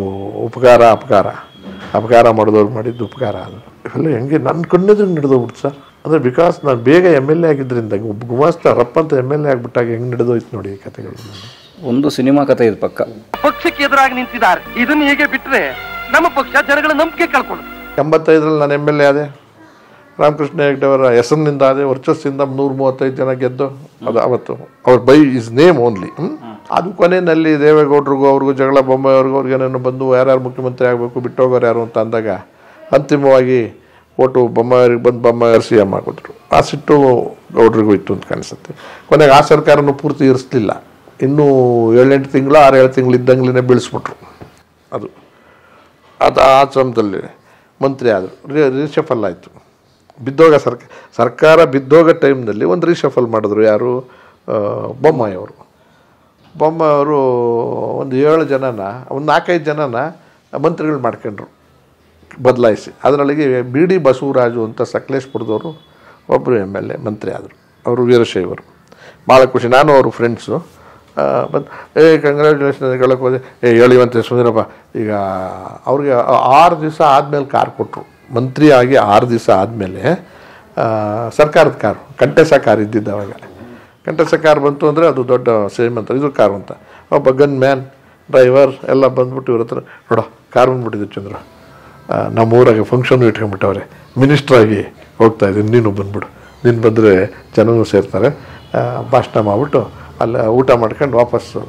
ಅಪಕಾರ ಮಾಡಿದವ್ರು ಮಾಡಿದ್ದು ಉಪಕಾರ. ಅದು ಇವೆಲ್ಲ ಹೆಂಗೆ ನನ್ನ ಕಣ್ಣೆದ್ರು ನಡೆದೋಗ್ಬಿಡ್ತು ಸರ್. ಅಂದರೆ ಬಿಕಾಸ್ ನಾನು ಬೇಗ MLA ಆಗಿದ್ದರಿಂದ, ಒಬ್ಬ ಗುಮಾಸ್ತ ರಪ್ಪಂತ MLA ಆಗಿಬಿಟ್ಟಾಗ ಹೆಂಗೆ ನಡೆದೋಯ್ತು ನೋಡಿ ಈ ಕಥೆಗಳು. ಒಂದು ಸಿನಿಮಾ ಕಥೆ ಇದು ಪಕ್ಕ. ಪಕ್ಷಕ್ಕೆ ಎದುರಾಗಿ ನಿಂತಿದ್ದಾರೆ, ಇದನ್ನು ಹೇಗೆ ಬಿಟ್ಟರೆ ನಮ್ಮ ಪಕ್ಷ ಜನಗಳ ನಂಬಿಕೆ ಕಳ್ಕೊಂಡು. 85ರಲ್ಲಿ ನಾನು MLA ಆದೆ. ರಾಮಕೃಷ್ಣ ಹೆಗ್ಡೆ ಅವರ ಹೆಸರಿನಿಂದ ಆದೆ, ವರ್ಚಸ್ಸಿಂದ 135 ಜನ ಗೆದ್ದು. ಅದು ಅವತ್ತು ಅವ್ರ ಬೈ ಇಸ್ ನೇಮ್ ಓನ್ಲಿ. ಅದು ಕೊನೆಯಲ್ಲಿ ದೇವೇಗೌಡರಿಗೂ ಅವ್ರಿಗೂ ಜಗಳ, ಬೊಮ್ಮಾಯಿಯವ್ರಿಗೂ ಅವ್ರಿಗೇನೇನೋ ಬಂದು ಯಾರ್ಯಾರು ಮುಖ್ಯಮಂತ್ರಿ ಆಗಬೇಕು, ಬಿಟ್ಟೋಗೋರು ಯಾರು ಅಂತ ಅಂದಾಗ ಅಂತಿಮವಾಗಿ ಓಟು ಬೊಮ್ಮಾಯಿಯವ್ರಿಗೆ ಬಂದು ಬೊಮ್ಮಾಯಿಯವ್ರು CM ಆಗಿಬಿಟ್ರು. ಆ ಸಿಟ್ಟು ಗೌಡ್ರಿಗೂ ಇತ್ತು ಅಂತ ಕಾಣಿಸುತ್ತೆ. ಕೊನೆಗೆ ಆ ಸರ್ಕಾರನೂ ಪೂರ್ತಿ ಇರಿಸಲಿಲ್ಲ, ಇನ್ನೂ 7-8 ತಿಂಗಳು 6-7 ತಿಂಗಳು ಇದ್ದಂಗ್ಲೇ ಬೀಳಿಸ್ಬಿಟ್ರು. ಅದು ಆ ಶ್ರಮದಲ್ಲಿ ಮಂತ್ರಿ ಆದರು. ರಿಷಫಲ್ ಆಯಿತು. ಬಿದ್ದೋಗ ಸರ್ಕಾರ ಬಿದ್ದೋಗ ಟೈಮ್ನಲ್ಲಿ ಒಂದು ರಿಷಫಲ್ ಮಾಡಿದ್ರು. ಯಾರು? ಬೊಮ್ಮಾಯಿಯವರು ಒಂದು 7 ಜನನ, ಒಂದು 4-5 ಜನನ ಮಂತ್ರಿಗಳು ಮಾಡ್ಕೊಂಡ್ರು. ಬದಲಾಯಿಸಿ ಅದರೊಳಗೆ ಬಿ ಡಿ ಬಸವರಾಜು ಅಂತ ಸಕಲೇಶ್ಪುರದವರು ಒಬ್ಬರು MLA ಮಂತ್ರಿ ಆದರು. ಅವರು ವೀರಶೈವರು, ಭಾಳ ಖುಷಿ. ನಾನು ಅವರು ಫ್ರೆಂಡ್ಸು. ಬಂದು ಕಂಗ್ರ್ಯಾಚುಲೇಷನ್ ಹೇಳಕ್ಕೆ ಹೋದೆ. ಹೇಳಿವಂತೆ ಸುಂದರಪ್ಪ, ಈಗ ಅವ್ರಿಗೆ 6 ದಿವಸ ಆದಮೇಲೆ ಕಾರ್ ಕೊಟ್ಟರು. ಮಂತ್ರಿ ಆಗಿ 6 ದಿವಸ ಆದಮೇಲೆ ಸರ್ಕಾರದ ಕಾರು, ಕಂಟೆಸ ಕಾರ್ ಇದ್ದಿದ್ದು ಅವಾಗ. ಕಂಟೆಸ ಕಾರ್ ಬಂತು ಅಂದರೆ ಅದು ದೊಡ್ಡ ಶ್ರೀಮಂತ ಇದು ಕಾರು ಅಂತ. ಒಬ್ಬ ಗನ್ ಮ್ಯಾನ್ ಡ್ರೈವರ್ ಎಲ್ಲ ಬಂದ್ಬಿಟ್ಟು ಇವ್ರ ಹತ್ರ, ನೋಡೋ ಕಾರ್ ಬಂದ್ಬಿಟ್ಟಿದ್ದು ಚಂದ್ರ, ನಮ್ಮೂರಾಗೆ ಫಂಕ್ಷನ್ ಇಟ್ಕೊಂಡ್ಬಿಟ್ಟವ್ರೆ, ಮಿನಿಸ್ಟ್ರಾಗಿ ಹೋಗ್ತಾಯಿದ್ದೀನಿ, ನೀನು ಬಂದ್ಬಿಡು, ನೀನು ಬಂದರೆ ಜನನೂ ಸೇರ್ತಾರೆ, ಭಾಷಣ ಮಾಡಿಬಿಟ್ಟು ಅಲ್ಲಿ ಊಟ ಮಾಡ್ಕೊಂಡು ವಾಪಸ್ಸು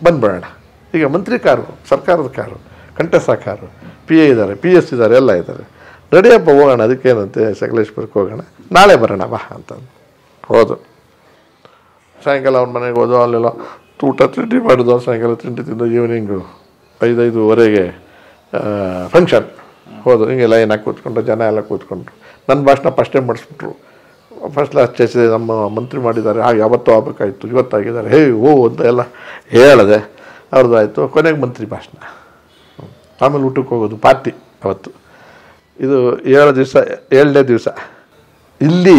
ಬಂದ್ಬಿಡೋಣ. ಈಗ ಮಂತ್ರಿ ಕಾರು, ಸರ್ಕಾರದ ಕಾರು, ಕಂಟೆಸ ಕಾರು, PA ಇದ್ದಾರೆ, PS ಇದ್ದಾರೆ, ಎಲ್ಲ ಇದ್ದಾರೆ. ನಡಿಯಪ್ಪ ಹೋಗೋಣ, ಅದಕ್ಕೇನಂತೆ ಸಕಲೇಶ್ಪುರಕ್ಕೆ ಹೋಗೋಣ, ನಾಳೆ ಬರೋಣ ಬಾ ಅಂತ ಹೋದು. ಸಾಯಂಕಾಲ ಅವ್ರ ಮನೆಗೆ ಹೋದೋ, ಅಲ್ಲೆಲ್ಲ ಊಟ ತಿಂಡಿ ಮಾಡಿದೋ, ಸಾಯಂಕಾಲ ತಿಂಡಿ ತಿಂದು ಈವ್ನಿಂಗು 5-5:30 ಫಂಕ್ಷನ್ ಹೋದು. ಹಿಂಗೆ ಲೈನ್ ಹಾಕಿ ಕೂತ್ಕೊಂಡು ಜನ ಎಲ್ಲ ಕೂತ್ಕೊಂಡ್ರು. ನನ್ನ ಭಾಷಣ ಫಸ್ಟೇ ಮಾಡಿಸ್ಬಿಟ್ರು. ಫಸ್ಟ್ ಕ್ಲಾಸ್ ಚೇಸಿದೆ, ನಮ್ಮ ಮಂತ್ರಿ ಮಾಡಿದ್ದಾರೆ, ಹಾಗೆ ಯಾವತ್ತೂ ಆಗಬೇಕಾಯ್ತು, ಇವತ್ತಾಗಿದ್ದಾರೆ, ಅಂತ ಎಲ್ಲ ಹೇಳಿದೆ. ಅವ್ರದ್ದು ಆಯಿತು. ಕೊನೆಗೆ ಮಂತ್ರಿ ಭಾಷಣ, ಆಮೇಲೆ ಊಟಕ್ಕೆ ಹೋಗೋದು, ಪಾರ್ಟಿ ಅವತ್ತು. ಇದು 7ನೇ ದಿವಸ. ಇಲ್ಲಿ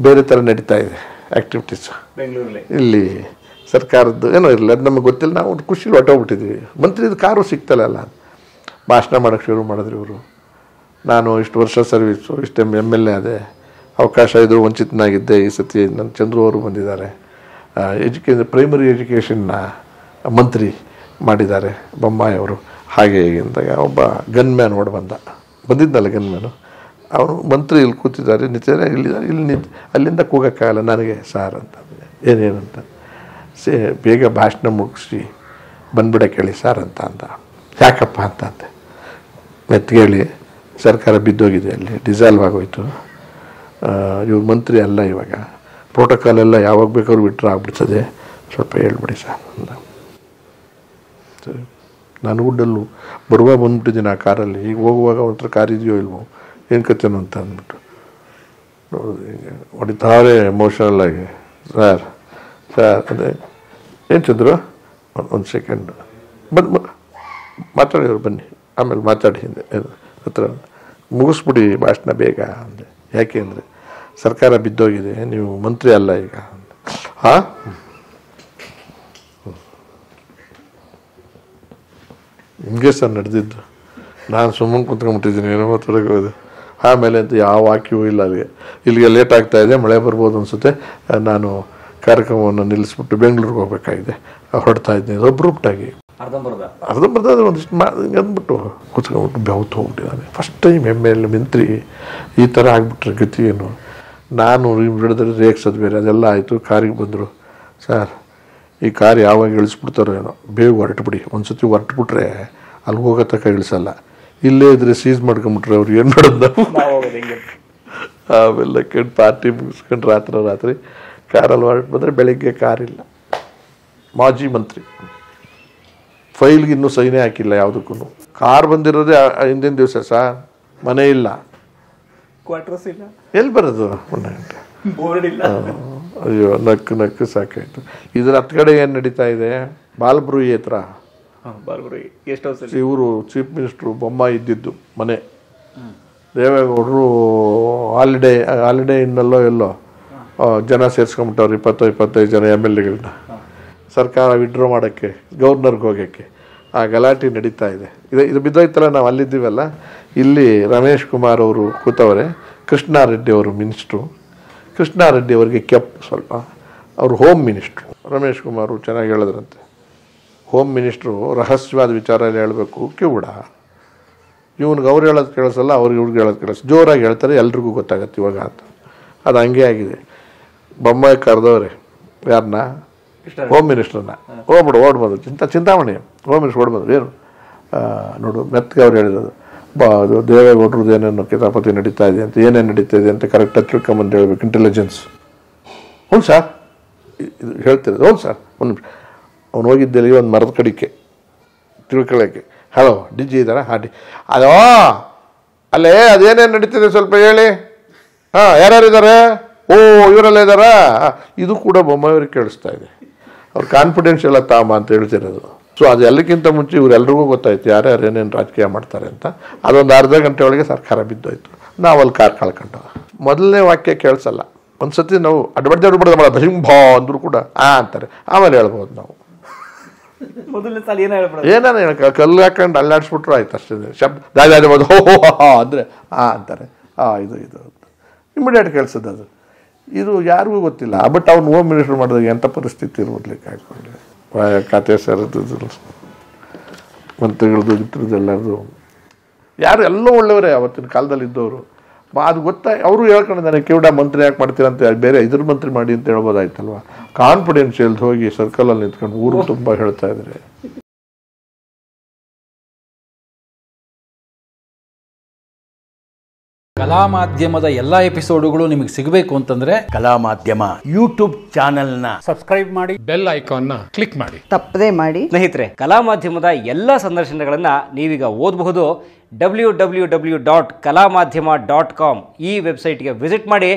ಬೇರೆ ಥರ ನಡೀತಾ ಇದೆ ಆ್ಯಕ್ಟಿವಿಟೀಸು ಬೆಂಗಳೂರಲ್ಲಿ. ಇಲ್ಲಿ ಸರ್ಕಾರದ್ದು ಏನೋ ಇರಲಿಲ್ಲ, ಅದು ನಮಗೆ ಗೊತ್ತಿಲ್ಲ. ನಾವು ಒಂದು ಖುಷಿಲಿ ಹೊಟ್ಟೋಗ್ಬಿಟ್ಟಿದ್ವಿ. ಮಂತ್ರಿದು ಕಾರು ಸಿಗ್ತಲ್ಲ, ಭಾಷಣ ಮಾಡೋಕ್ಕೆ ಶುರು ಮಾಡಿದ್ರು ಇವರು. ನಾನು ಇಷ್ಟು ವರ್ಷ ಸರ್ವೀಸು, ಇಷ್ಟು MLA ಆದೆ, ಅವಕಾಶ ಇದ್ದರೂ ವಂಚಿತನಾಗಿದ್ದೆ. ಈ ಸತಿ ನನ್ನ ಚಂದ್ರು ಅವರು ಬಂದಿದ್ದಾರೆ, ಪ್ರೈಮರಿ ಎಜುಕೇಷನ್ನ ಮಂತ್ರಿ ಮಾಡಿದ್ದಾರೆ ಬೊಮ್ಮಾಯಿ ಅವರು. ಹಾಗೆ ಹೀಗಿಂದಾಗ ಒಬ್ಬ ಗನ್ ಮ್ಯಾನ್ ಬಂದಿದ್ದಲ್ಲ ಗನ್ ಮ್ಯಾನು, ಅವನು ಮಂತ್ರಿ ಇಲ್ಲಿ ಕೂತಿದ್ದಾರೆ, ನಿಂತಿದ್ದಾರೆ, ಇಲ್ಲಿ ಅಲ್ಲಿಂದ ಕೂಗೋಕ್ಕಾಗಲ್ಲ ನನಗೆ ಸಾರ್ ಅಂತ. ಏನೇನಂತ ಬೇಗ ಭಾಷಣ ಮುಗಿಸಿ ಬಂದ್ಬಿಡಕ್ಕೆ ಹೇಳಿ ಸಾರ್ ಅಂತ ಅಂದ. ಯಾಕಪ್ಪ ಅಂತ ಅಂದೆ. ಮೆತ್ತಗೇಳಿ ಸರ್ಕಾರ ಬಿದ್ದೋಗಿದೆ, ಅಲ್ಲಿ ಡಿಸಾಲ್ವ್ ಆಗೋಯ್ತು, ಇವ್ರು ಮಂತ್ರಿ ಅಲ್ಲ, ಇವಾಗ ಪ್ರೋಟೋಕಾಲ್ ಎಲ್ಲ ಯಾವಾಗ ಬೇಕಾದ್ರೂ ಬಿಟ್ಟರೆ ಆಗ್ಬಿಡ್ತದೆ, ಸ್ವಲ್ಪ ಹೇಳ್ಬಿಡಿ ಸರ್ ಅಂದ. ಸರಿ, ನಾನು ಗುಡ್ಡಲ್ಲೂ ಬರುವಾಗ ಬಂದ್ಬಿಟ್ಟಿದ್ದೀನಿ ಆ ಕಾರಲ್ಲಿ. ಈಗ ಹೋಗುವಾಗ ಒಂಥರ ಕಾರ್ ಇದೆಯೋ ಇಲ್ವೋ, ಏನು ಕತ್ತೇನೋ ಅಂತ ಅಂದ್ಬಿಟ್ಟು ನೋಡೋದು, ಹಿಂಗೆ ಹೊಡಿತಾರೆ ಎಮೋಷನಲ್ ಆಗಿ. ಸರ್ ಅದೇ ಏನು ಚಂದ್ರು, ಒಂದು ಸೆಕೆಂಡ್ ಬಂದು ಮಾತಾಡಿದ್ರು, ಬನ್ನಿ ಆಮೇಲೆ ಮಾತಾಡಿ ಹಿಂದೆ ಹತ್ರ ಮುಗಿಸ್ಬಿಡಿ ಭಾಷಣ ಬೇಗ ಅಂದೆ. ಯಾಕೆ ಅಂದರೆ ಸರ್ಕಾರ ಬಿದ್ದೋಗಿದೆ, ನೀವು ಮಂತ್ರಿ ಅಲ್ಲ ಈಗ. ಹಾಂ, ಹಿಂಗೆ ಸರ್ ನಡೆದಿದ್ದು. ನಾನು ಸುಮ್ಮನೆ ಕುಂತ್ಕೊಂಡ್ಬಿಟ್ಟಿದ್ದೀನಿ, ಏನೋ ತೊಡಗೋದು. ಆಮೇಲೆ ಅಂತ ಯಾವ ವಾಕ್ಯವೂ ಇಲ್ಲ. ಇಲ್ಲಿಗೆ ಲೇಟ್ ಆಗ್ತಾಯಿದೆ, ಮಳೆ ಬರ್ಬೋದು ಅನಿಸುತ್ತೆ, ನಾನು ಕಾರ್ಯಕ್ರಮವನ್ನು ನಿಲ್ಲಿಸ್ಬಿಟ್ಟು ಬೆಂಗಳೂರಿಗೆ ಹೋಗ್ಬೇಕಾಗಿದೆ, ಹೊರಡ್ತಾ ಇದ್ದೀನಿ ಅಬ್ರೂಪ್ಟಾಗಿ. ಅರ್ಧಂಬರ್ಧ ಒಂದಿಷ್ಟು ಹಿಂಗೆ ಅಂದ್ಬಿಟ್ಟು ಕುತ್ಕೊಂಡ್ಬಿಟ್ಟು ಬೆವತ್ತು ಹೋಗ್ಬಿಟ್ಟಿದ್ದಾನೆ. ಫಸ್ಟ್ ಟೈಮ್ MLA ಮಂತ್ರಿ ಈ ಥರ ಆಗಿಬಿಟ್ರೆ ಗತಿ ಏನು. ನಾನು ಹಿಡಿದ್ರೆ ರೇಗ್ಸೋದು ಬೇರೆ, ಅದೆಲ್ಲ ಆಯಿತು. ಕಾರಿಗೆ ಬಂದರು. ಸರ್, ಈ ಕಾರ್ ಯಾವಾಗ ಇಳಿಸ್ಬಿಡ್ತಾರೋ ಏನೋ, ಬೇಗ ಹೊರಟ್ಬಿಡಿ. ಒಂದು ಸತಿ ಹೊರಟ್ಬಿಟ್ರೆ ಅಲ್ಲಿ ಹೋಗೋ ತಕ್ಕ ಇಳಿಸಲ್ಲ, ಇಲ್ಲೇ ಇದ್ರೆ ಸೀಸ್ ಮಾಡ್ಕೊಂಬಿಟ್ರೆ ಅವ್ರು ಏನು ಮಾಡೋದು ನಾವು. ಆಮೇಲೆ ಕೆಟ್ಟು ಪಾರ್ಟಿ ಮುಗಿಸ್ಕೊಂಡು ರಾತ್ರಿ ಕಾರಲ್ಲಿ ಹೊರಟು ಬಂದರೆ ಬೆಳಗ್ಗೆ ಕಾರಿಲ್ಲ. ಮಾಜಿ ಮಂತ್ರಿ ಫೈಲ್ಗೆ ಇನ್ನೂ ಸೈನೇ ಹಾಕಿಲ್ಲ ಯಾವುದಕ್ಕೂ. ಕಾರ್ ಬಂದಿರೋದೇ ಹಿಂದಿನ ದಿವಸ ಸರ್, ಮನೆ ಇಲ್ಲ, ಕ್ವಾರ್ಟರ್ಸ್ ಇಲ್ಲ, ಎಲ್ಲಿ ಬರೋದು ಮೊನ್ನೆ ಗಂಟೆ. ಅಯ್ಯೋ ನಕ್ಕು ಸಾಕಾಯ್ತು. ಇದರ ಹತ್ಕಡೆ ಏನು ನಡೀತಾ ಇದೆ, ಬಾಲ್ಬ್ರೂಯಿ ಹತ್ರ ಇವರು ಚೀಫ್ ಮಿನಿಸ್ಟ್ರು ಬೊಮ್ಮಾಯಿ ಇದ್ದಿದ್ದು ಮನೆ. ದೇವೇಗೌಡರು ಹಾಲಿಡೇ ಇನ್ನಲ್ಲೋ ಎಲ್ಲೋ ಜನ ಸೇರಿಸ್ಕೊಂಬಿಟ್ಟವ್ರು, 20-25 ಜನ MLAಗಳನ್ನ ಸರ್ಕಾರ ವಿಡ್ರಾ ಮಾಡೋಕ್ಕೆ, ಗವರ್ನರ್ಗೆ ಹೋಗೋಕ್ಕೆ. ಆ ಗಲಾಟೆ ನಡೀತಾ ಇದೆ. ಇದು ಬಿದ್ದೋಯ್ತಲ್ಲ, ನಾವು ಅಲ್ಲಿದ್ದೀವಲ್ಲ. ಇಲ್ಲಿ ರಮೇಶ್ ಕುಮಾರ್ ಅವರು ಕೂತವರೆ, ಕೃಷ್ಣಾರೆಡ್ಡಿ ಅವರು ಮಿನಿಸ್ಟ್ರು. ಕೃಷ್ಣಾರೆಡ್ಡಿ ಅವರಿಗೆ ಕೆಪ್ ಸ್ವಲ್ಪ, ಅವರು ಹೋಮ್ ಮಿನಿಸ್ಟ್ರು. ರಮೇಶ್ ಕುಮಾರು ಚೆನ್ನಾಗಿ ಹೇಳಿದ್ರಂತೆ, ಹೋಮ್ ಮಿನಿಸ್ಟ್ರು ರಹಸ್ಯವಾದ ವಿಚಾರ ಹೇಳಬೇಕು, ಕಿವುಡ. ಇವ್ನಿಗೆ ಅವ್ರು ಹೇಳೋದು ಕೇಳಿಸಲ್ಲ, ಅವ್ರಿಗೆ ಇವ್ರಿಗೆ ಹೇಳೋದು ಕೇಳಿಸ್, ಜೋರಾಗಿ ಹೇಳ್ತಾರೆ, ಎಲ್ರಿಗೂ ಗೊತ್ತಾಗತ್ತೆ ಇವಾಗ ಅಂತ. ಅದು ಹಂಗೆ ಆಗಿದೆ. ಬೊಮ್ಮಾಯಿ ಕರೆದವ್ರೆ ಯಾರನ್ನ, ಹೋಮ್ ಮಿನಿಸ್ಟ್ರನ್ನ. ಓಡ್ಬೋದು ಚಿಂತಾಮಣಿ ಹೋಮ್ ಮಿನಿಸ್ಟರ್ ಓಡ್ಬಂದ್ರು. ಏನು ನೋಡು, ಮೆತ್ತಗೆ ಅವ್ರು ಹೇಳಿರೋದು, ಅದು ದೇವೇಗೌಡರದ್ದು ಏನೇನು ಕಿತಾಪತಿ ನಡೀತಾ ಇದೆ ಅಂತ, ಏನೇನು ನಡೀತಾ ಇದೆ ಅಂತ ಕರೆಕ್ಟಾಗಿ ತಿಳ್ಕೊಂಬಂದು ಹೇಳ್ಬೇಕು, ಇಂಟೆಲಿಜೆನ್ಸ್. ಹ್ಞೂ ಸರ್, ಇದು ಹೇಳ್ತಿರೋದು. ಹೌದು ಸರ್, ಅವ್ನು ಹೋಗಿದ್ದಲ್ಲಿ ಒಂದು ಮರದ ಕಡಿಕೆ ತಿಳ್ಕೊಳ್ಳೋಕ್ಕೆ. ಹಲೋ DG ಇದ್ದಾರಾ? ಅದೋ ಅಲ್ಲೇ ಅದೇನೇನು ನಡೀತಿದೆ ಸ್ವಲ್ಪ ಹೇಳಿ. ಹಾಂ, ಯಾರ್ಯಾರಿದ್ದಾರೆ? ಓ, ಇವರೆಲ್ಲ ಇದ್ದಾರಾ? ಇದು ಕೂಡ ಬೊಮ್ಮಾಯಿಯವ್ರಿಗೆ ಕೇಳಿಸ್ತಾ ಇದೆ. ಅವ್ರು ಕಾನ್ಫಿಡೆನ್ಷಿಯಲ್ ತಾಮ ಅಂತ ಹೇಳ್ತಿರೋದು. ಸೊ ಅದು ಎಲ್ಲಕ್ಕಿಂತ ಮುಂಚೆ ಇವರೆಲ್ರಿಗೂ ಗೊತ್ತಾಯ್ತು ಯಾರ್ಯಾರು ಏನೇನು ರಾಜಕೀಯ ಮಾಡ್ತಾರೆ ಅಂತ. ಅದೊಂದು ಅರ್ಧ ಗಂಟೆ ಒಳಗೆ ಸರ್ಕಾರ ಬಿದ್ದೋಯ್ತು. ನಾವು ಅಲ್ಲಿ ಕಾರ್ ಕಳ್ಕೊಂಡು ಮೊದಲನೇ ವಾಕ್ಯ ಕೇಳಿಸಲ್ಲ. ಒಂದ್ಸತಿ ನಾವು ಅಡ್ಬಡ್ದ ಭಜಿಂಭ ಅಂದ್ರು ಕೂಡ ಅಂತಾರೆ, ಆಮೇಲೆ ಹೇಳ್ಬೋದು ನಾವು. ಮೊದಲನೇ ಸಾಲ ಏನಾನ ಕಲ್ಲು ಹಾಕೊಂಡು ಅಲ್ಲಾಡಿಸ್ಬಿಟ್ರು ಆಯ್ತು ಅಷ್ಟೇ. ಶಬ್ದ ಹೋ ಅಂದರೆ ಅಂತಾರೆ, ಇದು ಇಮಿಡಿಯೇಟ್ ಕೇಳಿಸೋದು. ಅದು ಇದು ಯಾರಿಗೂ ಗೊತ್ತಿಲ್ಲ. ಬಟ್ ಅವ್ನು ಹೋಮ್ ಮಿನಿಸ್ಟರ್ ಮಾಡಿದಾಗ ಎಂಥ ಪರಿಸ್ಥಿತಿ ಇರ್ಬೋದ್ಲಿಕ್ಕೆ ಹಾಕೊಂಡ್ರೆ ಖಾತೆ ಸೇರೋದು ಮಂತ್ರಿಗಳದ್ದು ಇದ್ರದ್ದೆಲ್ಲರದು ಯಾರು ಎಲ್ಲೋ ಒಳ್ಳೆಯವರೇ ಅವತ್ತಿನ ಕಾಲದಲ್ಲಿ ಇದ್ದವರು. ಅದು ಅವರು ಹೇಳ್ಕೊಂಡಿದ್ದಾನೆ ಕಿವಿಡ ಮಂತ್ರಿ ಯಾಕೆ ಮಾಡ್ತೀರಂತ, ಬೇರೆ ಇದ್ರ ಮಂತ್ರಿ ಮಾಡಿ ಅಂತ ಹೇಳ್ಬೋದಾಯ್ತಲ್ವ. ಕಾನ್ಫಿಡೆನ್ಷಿಯಲ್ ಹೋಗಿ ಸರ್ಕಲಲ್ಲಿ ನಿಂತ್ಕೊಂಡು ಊರು ತುಂಬ ಹೇಳ್ತಾ ಇದ್ದಾರೆ. ಕಲಾ ಮಾಧ್ಯಮದ ಎಲ್ಲ ಎಪಿಸೋಡುಗಳು ನಿಮಗೆ ಸಿಗಬೇಕು ಅಂತಂದ್ರೆ ಕಲಾ ಮಾಧ್ಯಮ ಯೂಟ್ಯೂಬ್ ಚಾನೆಲ್ನ ಸಬ್ಸ್ಕ್ರೈಬ್ ಮಾಡಿ, ಬೆಲ್ ಐಕಾನ್ನ ಕ್ಲಿಕ್ ಮಾಡಿ, ತಪ್ಪದೇ ಮಾಡಿ. ಸ್ನೇಹಿತರೆ, ಕಲಾ ಮಾಧ್ಯಮದ ಎಲ್ಲ ಸಂದರ್ಶನಗಳನ್ನು ನೀವೀಗ ಓದಬಹುದು. www.kalamadhyama.com ಈ ವೆಬ್ಸೈಟ್ಗೆ ವಿಸಿಟ್ ಮಾಡಿ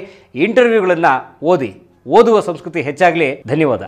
ಇಂಟರ್ವ್ಯೂಗಳನ್ನು ಓದಿ. ಓದುವ ಸಂಸ್ಕೃತಿ ಹೆಚ್ಚಾಗಲಿ. ಧನ್ಯವಾದ.